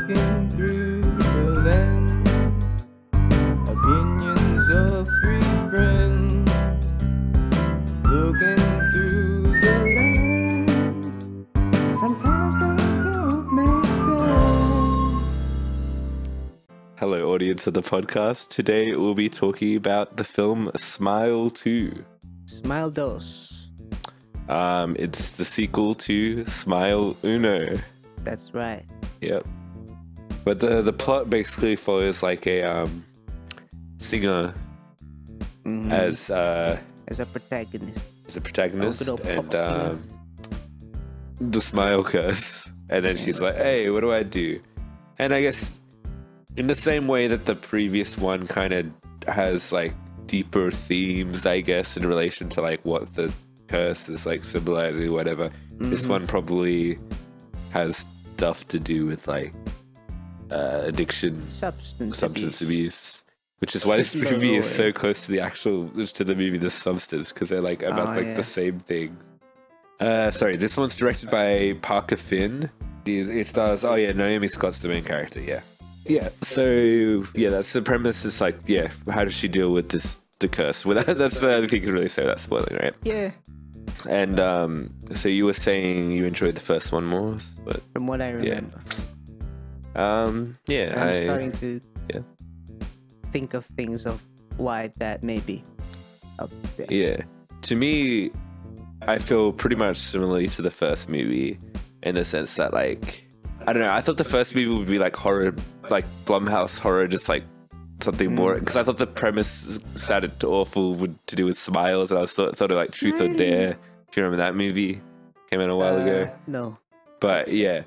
looking through the lens, opinions of three friends, looking through the lens. Sometimes they don't make sense. Hello, audience of the podcast. Today we'll be talking about the film Smile 2. Smile Dos. It's the sequel to Smile Uno. That's right. Yep. But the plot basically follows like a singer as a protagonist. and singer. the smile curse. And then she's like, "Hey, what do I do?" And I guess in the same way that the previous one kind of has like deeper themes, I guess, in relation to like what the curse is like symbolizing, whatever. This one probably has stuff to do with like addiction, substance abuse, which is why this movie is so close to the movie The Substance, because they're like about the same thing. This one's directed by Parker Finn. It stars Naomi Scott's the main character. So that's the premise. Is like, how does she deal with the curse? Well, that's I think you can really say that's spoiling, right? Yeah. And so you were saying you enjoyed the first one more, but from what I remember. I'm starting to think of things of why that may be up there. Yeah. To me, I feel pretty much similarly to the first movie in the sense that, like, I don't know, I thought the first movie would be like horror, like Blumhouse horror, just like something more, because I thought the premise sounded awful to do with smiles, and I thought of like Truth or Dare. If you remember that movie, came out a while ago. No. But yeah,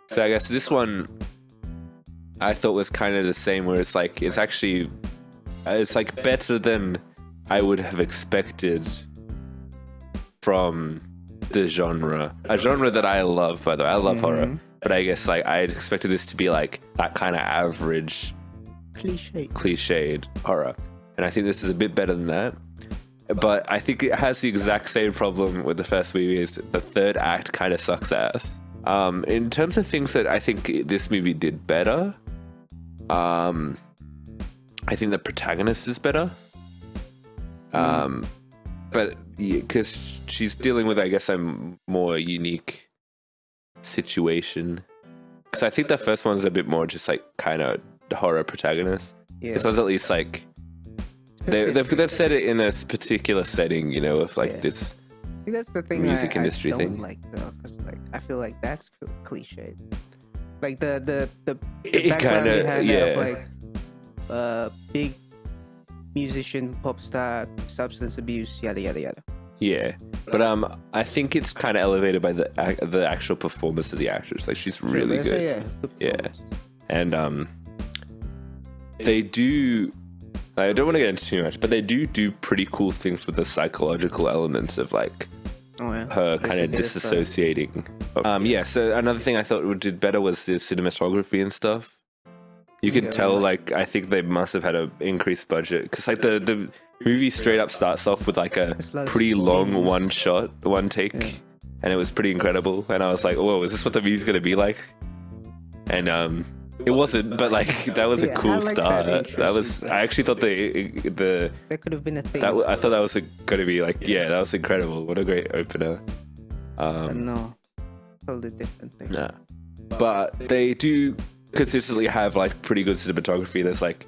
so I guess this one I thought was kind of the same, where it's like it's like better than I would have expected from the genre, a genre that I love, by the way. I love horror, but I guess like I expected this to be like that kind of average cliched horror, and I think this is a bit better than that. But I think it has the exact same problem with the first movie, is the third act kind of sucks ass. In terms of things that I think this movie did better, I think the protagonist is better. But because she's dealing with, I guess, a more unique situation. Because I think the first one's a bit more just like kind of horror protagonist. Yeah. This one's at least like they've said it in a particular setting, you know, of like this. I think that's the thing. Music industry I thing. don't like though, because like I feel like that's cliche. Like the It background kinda- you had yeah. of like big musician, pop star, substance abuse, yada yada yada. Yeah, but I think it's kind of elevated by the actual performance of the actress. Like, she's really good. Yeah, and they do. I don't want to get into too much, but they do pretty cool things with the psychological elements of like her kind of disassociating. So another thing I thought did better was the cinematography and stuff. You can tell, like, I think they must have had an increased budget, because like the movie straight up starts off with like a pretty long one take, and it was pretty incredible. And I was like, "Whoa, is this what the movie's gonna be like?" And it wasn't, but like that was a cool start. I actually thought that could have been a thing. I thought that was gonna be like, that was incredible. What a great opener. No, totally different thing. Nah, but they do consistently have like pretty good cinematography. There's like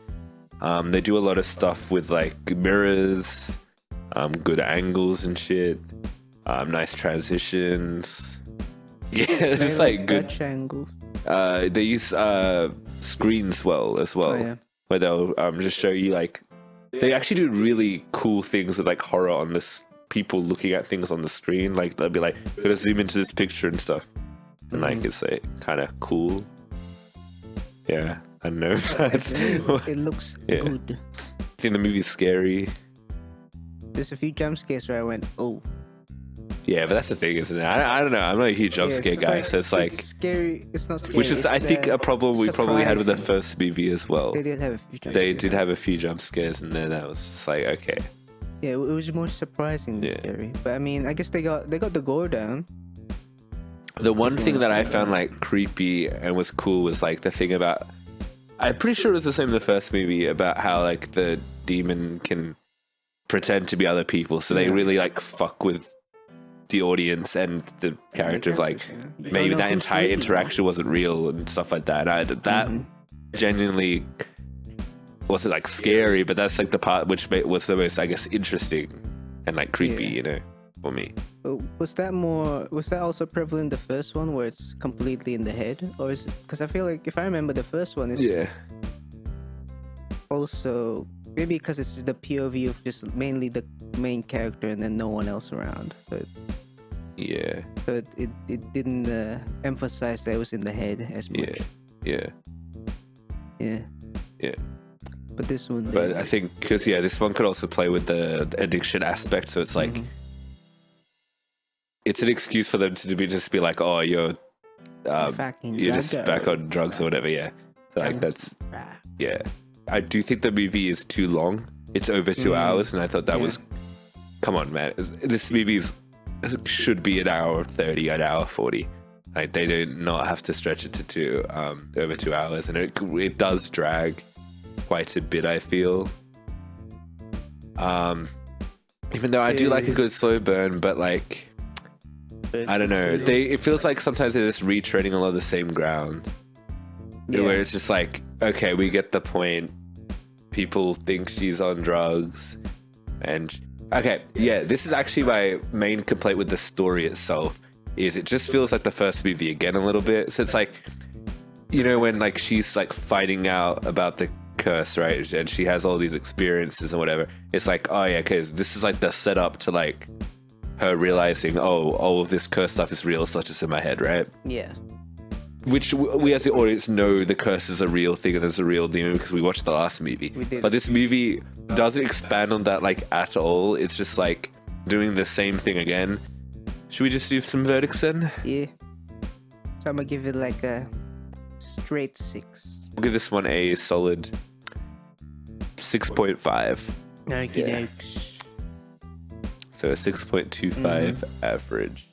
they do a lot of stuff with like mirrors, good angles and shit, nice transitions. Yeah, it's just like good Dutch angles. They use screens as well, where they'll just show you like they actually do really cool things with like horror on this, people looking at things on the screen. Like they'll be like, "Gonna zoom into this picture and stuff," and like it's like kind of cool. Yeah, I don't know. It looks good. I think the movie's scary. There's a few jump scares where I went, "Oh." Yeah, but that's the thing, isn't it? I don't know. I'm not a huge jump scare guy, so it's like scary. It's not scary. Which is, I think, a problem we probably had with the first movie as well. They did have a few jump They scares. did have a few jump scares, and then that was just like, okay. Yeah, it was more surprising than scary. But I mean, I guess they got the gore down. The one thing that I found like creepy and was cool was like the thing about, I'm pretty sure it was the same in the first movie, about how like the demon can pretend to be other people, so they really like fuck with the audience and the character of like maybe that entire interaction wasn't real and stuff like that. And that genuinely wasn't like scary, but that's like the part which was the most, I guess, interesting and like creepy, you know, for me. Was that also prevalent in the first one where it's completely in the head, or is it, because I feel like if I remember the first one is also maybe because it's the POV of just mainly the main character and then no one else around, so it didn't emphasize that it was in the head as much. But this one, but I think because this one could also play with the addiction aspect, so it's like it's an excuse for them to just be like, oh, you're just back on drugs or whatever. Like that's I do think the movie is too long. It's over 2 hours, and I thought that was, come on, man, this movie should be an hour 30, an hour 40. Like they do not have to stretch it to over 2 hours, and it does drag quite a bit, I feel. Even though I do like a good slow burn, but like I don't know, it feels like sometimes they're just retreading a lot of the same ground, where it's just like, okay, we get the point. People think she's on drugs, and this is actually my main complaint with the story itself. Is it just feels like the first movie again a little bit. So it's like, you know, when like she's like finding out about the curse, right, and she has all these experiences and whatever, it's like, oh yeah, because this is like the setup to like her realizing, oh, all of this curse stuff is real, it's not just in my head, right? Which we as the audience know the curse is a real thing and there's a real demon because we watched the last movie. But this movie doesn't expand on that like at all. It's just like doing the same thing again. Should we just do some verdicts then? Yeah. So I'm gonna give it like a straight 6. I'll give this one a solid 6.5. Okey dokes. So a 6.25 average.